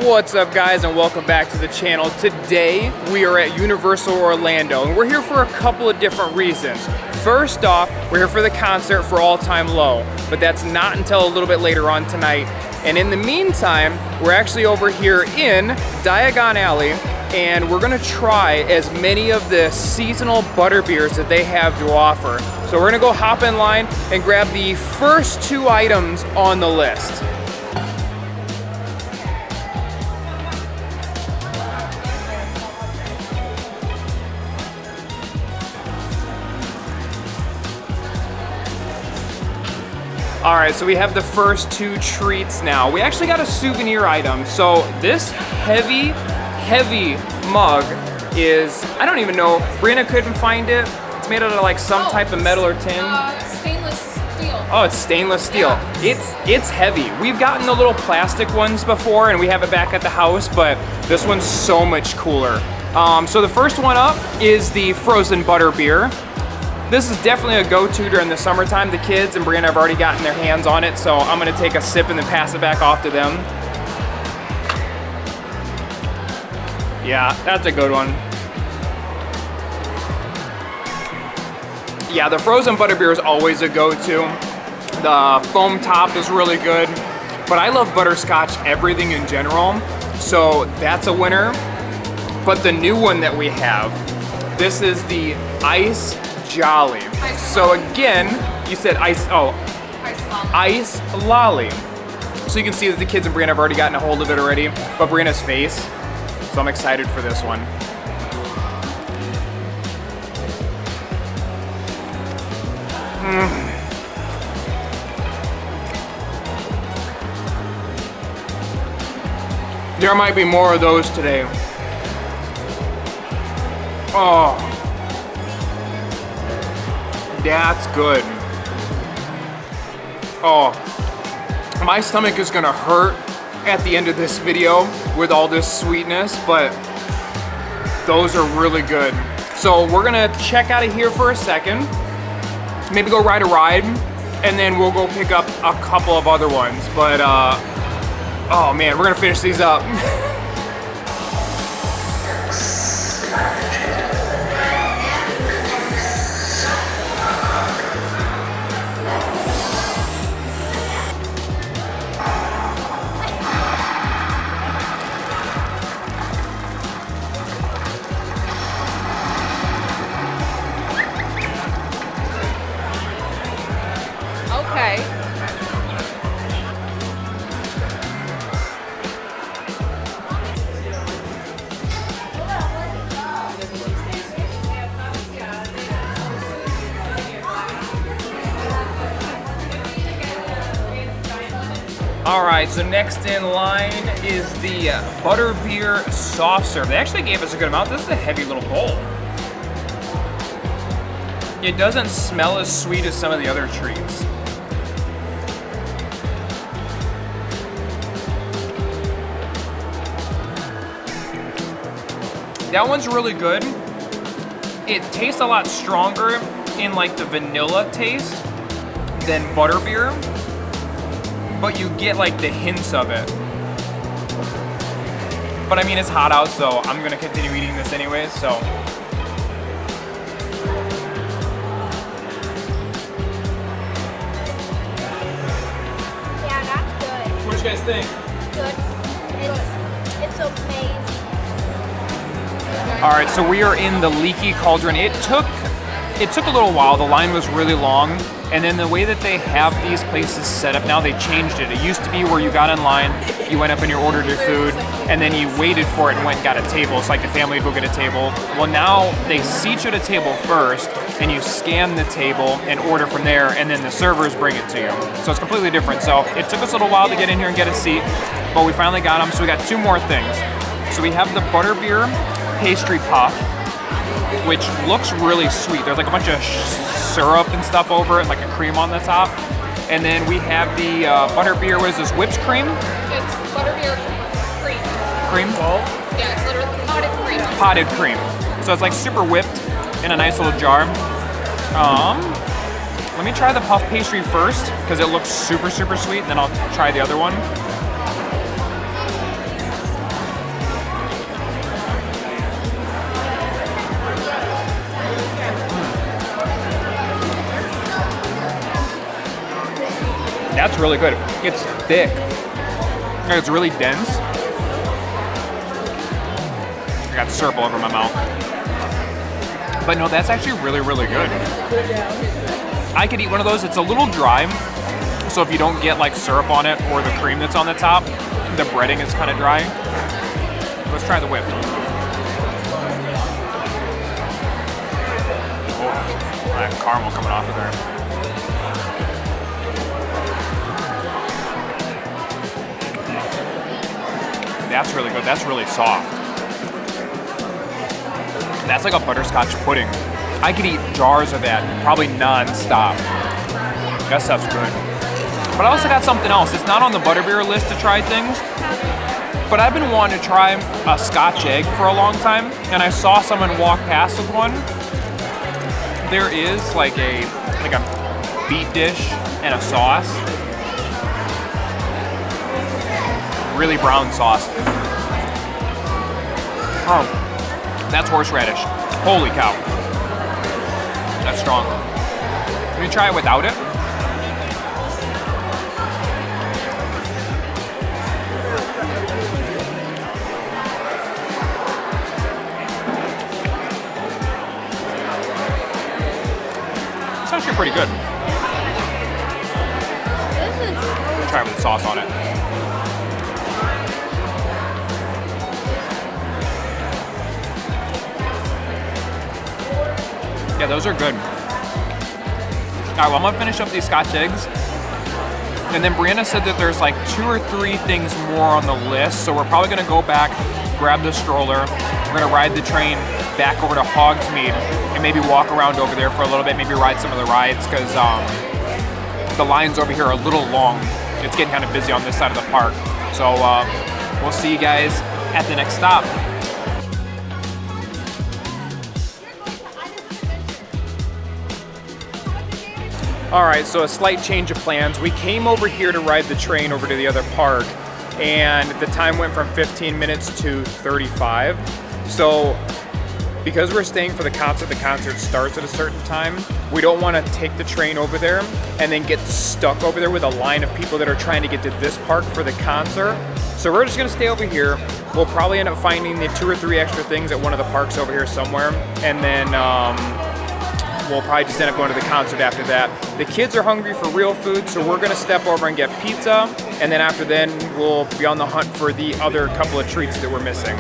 What's up, guys, and welcome back to the channel. Today we are at Universal Orlando, and we're here for a couple of different reasons. First off, we're here for the concert for All Time Low, but that's not until a little bit later on tonight. And in the meantime, we're actually over here in Diagon Alley, and we're gonna try as many of the seasonal Butterbeers that they have to offer. So we're gonna go hop in line and grab the first two items on the list. All right, so we have the first two treats now. We actually got a souvenir item. So this heavy mug is, I don't even know, Brianna couldn't find it. It's made out of like some type of metal or tin. Stainless steel. Oh, it's stainless steel. Yeah. It's heavy. We've gotten the little plastic ones before and we have it back at the house, but this one's so much cooler. So the first one up is the frozen Butterbeer. This is definitely a go-to during the summertime. The kids and Brianna have already gotten their hands on it, so I'm gonna take a sip and then pass it back off to them. Yeah, that's a good one. Yeah, the frozen Butterbeer is always a go-to. The foam top is really good, but I love butterscotch everything in general, so that's a winner. But the new one that we have, this is the Ice Jolly. So again, you said ice lolly. So you can see that the kids and Brianna have already gotten a hold of it already, but Brianna's face. So I'm excited for this one. There might be more of those today. Oh. That's good. Oh, my stomach is gonna hurt at the end of this video with all this sweetness, but those are really good. So we're gonna check out of here for a second, maybe go ride a ride, and then we'll go pick up a couple of other ones. But oh man, we're gonna finish these up. Okay. All right, so next in line is the Butterbeer soft serve. They actually gave us a good amount. This is a heavy little bowl. It doesn't smell as sweet as some of the other treats. That one's really good. It tastes a lot stronger in like the vanilla taste than Butterbeer, but you get like the hints of it. But I mean, it's hot out, so I'm gonna continue eating this anyways, so. Yeah, that's good. What do you guys think? Good. It's amazing. All right, so we are in the Leaky Cauldron. It took a little while. The line was really long, and then the way that they have these places set up now, they changed it. It used to be where you got in line, you went up and you ordered your food, and then you waited for it and went and got a table. It's like the family would go get a table. Well, now they seat you at a table first, and you scan the table and order from there, and then the servers bring it to you. So it's completely different. So it took us a little while to get in here and get a seat, but we finally got them. So we got two more things. So we have the Butterbeer pastry puff, which looks really sweet. There's like a bunch of syrup and stuff over it, like a cream on the top. And then we have the Butterbeer, what is this, whipped cream? It's Butterbeer cream. Cream? Yeah, it's literally potted cream. Potted cream. So it's like super whipped in a nice little jar. Let me try the puff pastry first, because it looks super, super sweet, and then I'll try the other one. That's really good. It's thick. And it's really dense. I got syrup all over my mouth. But no, that's actually really, really good. I could eat one of those. It's a little dry. So if you don't get like syrup on it or the cream that's on the top, the breading is kind of dry. Let's try the whipped. Oh, that caramel coming off of there. That's really good. That's really soft. That's like a butterscotch pudding. I could eat jars of that probably non-stop. That stuff's good. But I also got something else. It's not on the Butterbeer list to try things, but I've been wanting to try a Scotch egg for a long time, and I saw someone walk past with one. There is like a beet dish and a sauce. Really brown sauce. Oh, that's horseradish. Holy cow. That's strong. Let me try it without it. It's actually pretty good. Try it with the sauce on it. Yeah, those are good. All right, well, I'm gonna finish up these Scotch eggs. And then Brianna said that there's like 2 or 3 things more on the list. So we're probably gonna go back, grab the stroller. We're gonna ride the train back over to Hogsmeade and maybe walk around over there for a little bit, maybe ride some of the rides, because the lines over here are a little long. It's getting kind of busy on this side of the park. So we'll see you guys at the next stop. All right, so a slight change of plans. We came over here to ride the train over to the other park, and the time went from 15 minutes to 35. So because we're staying for the concert starts at a certain time, we don't want to take the train over there and then get stuck over there with a line of people that are trying to get to this park for the concert. So we're just gonna stay over here. We'll probably end up finding the 2 or 3 extra things at one of the parks over here somewhere, and then we'll probably just end up going to the concert after that. The kids are hungry for real food, so we're gonna step over and get pizza, and then after then, we'll be on the hunt for the other couple of treats that we're missing.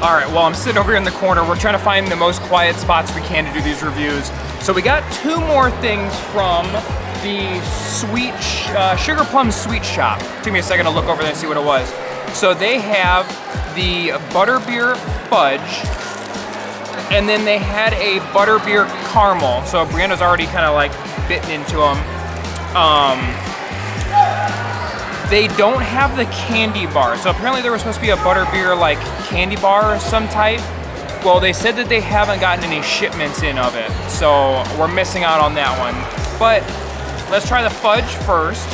All right, well, I'm sitting over here in the corner. We're trying to find the most quiet spots we can to do these reviews. So we got 2 more things from the Sugar Plum Sweet Shop. Took me a second to look over there and see what it was. So they have the Butterbeer Fudge, and then they had a Butterbeer Caramel. So Brianna's already kind of like bitten into them. They don't have the candy bar. So apparently there was supposed to be a Butterbeer like candy bar of some type. Well, they said that they haven't gotten any shipments in of it. So we're missing out on that one. But let's try the fudge first.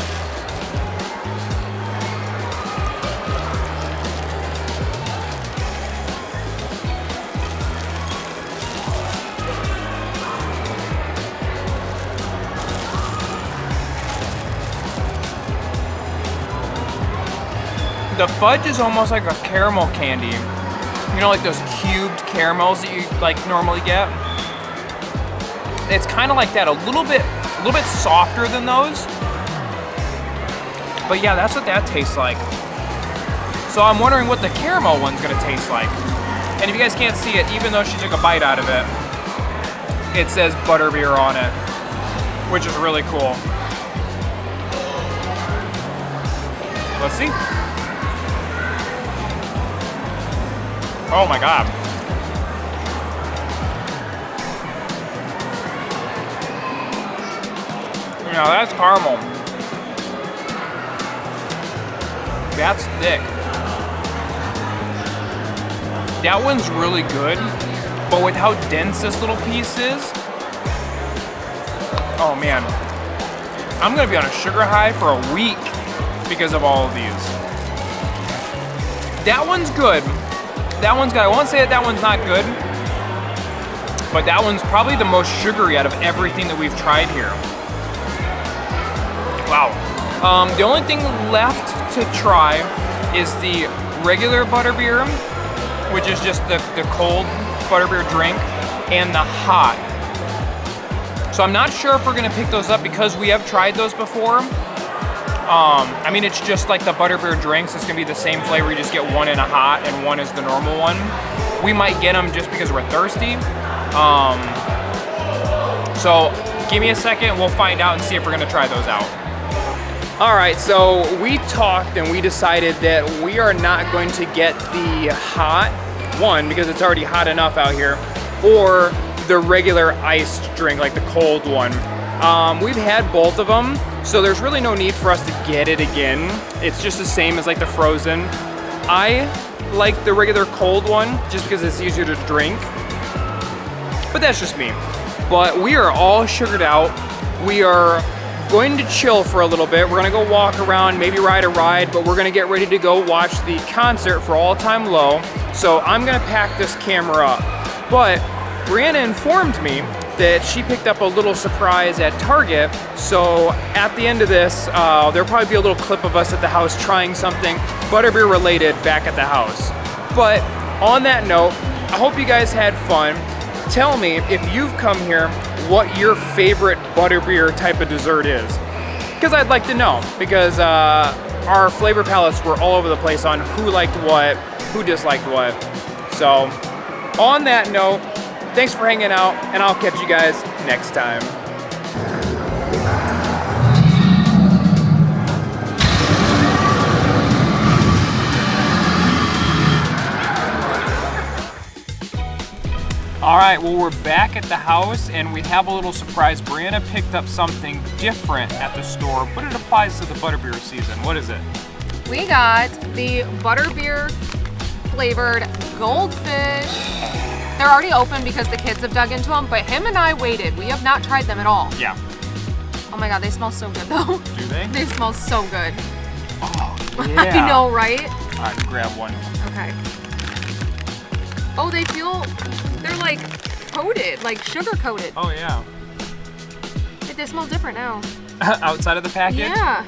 The fudge is almost like a caramel candy. You know, like those cubed caramels that you like normally get? It's kind of like that, a little bit softer than those. But yeah, that's what that tastes like. So I'm wondering what the caramel one's gonna taste like. And if you guys can't see it, even though she took a bite out of it, it says Butterbeer on it, which is really cool. Let's see. Oh my God. Now that's caramel. That's thick. That one's really good, but with how dense this little piece is, oh man. I'm gonna be on a sugar high for a week because of all of these. That one's good. That one's good. I won't say that one's not good, but that one's probably the most sugary out of everything that we've tried here. Wow. The only thing left to try is the regular Butterbeer, which is just the cold Butterbeer drink, and the hot. So I'm not sure if we're gonna pick those up because we have tried those before. I mean, it's just like the Butterbeer drinks. It's gonna be the same flavor. You just get one in a hot and one is the normal one. We might get them just because we're thirsty. So give me a second. We'll find out and see if we're gonna try those out. All right, so we talked and we decided that we are not going to get the hot one because it's already hot enough out here, or the regular iced drink, like the cold one. We've had both of them, so there's really no need for us to get it again. It's just the same as like the frozen. I like the regular cold one just because it's easier to drink, but that's just me. But we are all sugared out. We are going to chill for a little bit. We're gonna go walk around, maybe ride a ride, but we're gonna get ready to go watch the concert for All Time Low. So I'm gonna pack this camera up. But Brianna informed me that she picked up a little surprise at Target. So at the end of this, there'll probably be a little clip of us at the house trying something Butterbeer related back at the house. But on that note, I hope you guys had fun. Tell me, if you've come here, what your favorite Butterbeer type of dessert is. Because I'd like to know, because our flavor palettes were all over the place on who liked what, who disliked what. So, on that note, thanks for hanging out, and I'll catch you guys next time. All right, well, we're back at the house and we have a little surprise. Brianna picked up something different at the store, but it applies to the Butterbeer season. What is it? We got the Butterbeer flavored goldfish. They're already open because the kids have dug into them, but him and I waited. We have not tried them at all. Yeah. Oh my God, they smell so good though. Do they? They smell so good. Oh, yeah. I know, right? All right, grab one. Okay. Oh, they're like coated, like sugar coated. Oh, yeah. They smell different now. Outside of the package? Yeah.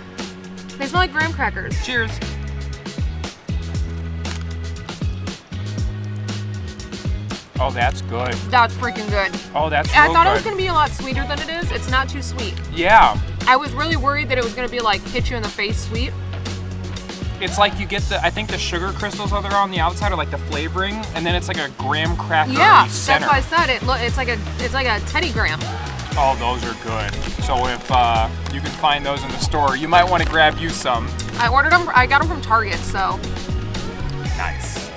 They smell like graham crackers. Cheers. Oh, that's good. That's freaking good. Oh, that's I real thought good. it was gonna be a lot sweeter than it is. It's not too sweet. Yeah. I was really worried that it was gonna be like hit you in the face sweet. It's like you get I think the sugar crystals that are on the outside are like the flavoring, and then it's like a graham cracker Yeah, center. that's why I said it. It's like a Teddy Graham. Oh, those are good. So if you can find those in the store, you might want to grab you some. I ordered them. I got them from Target, so. Nice.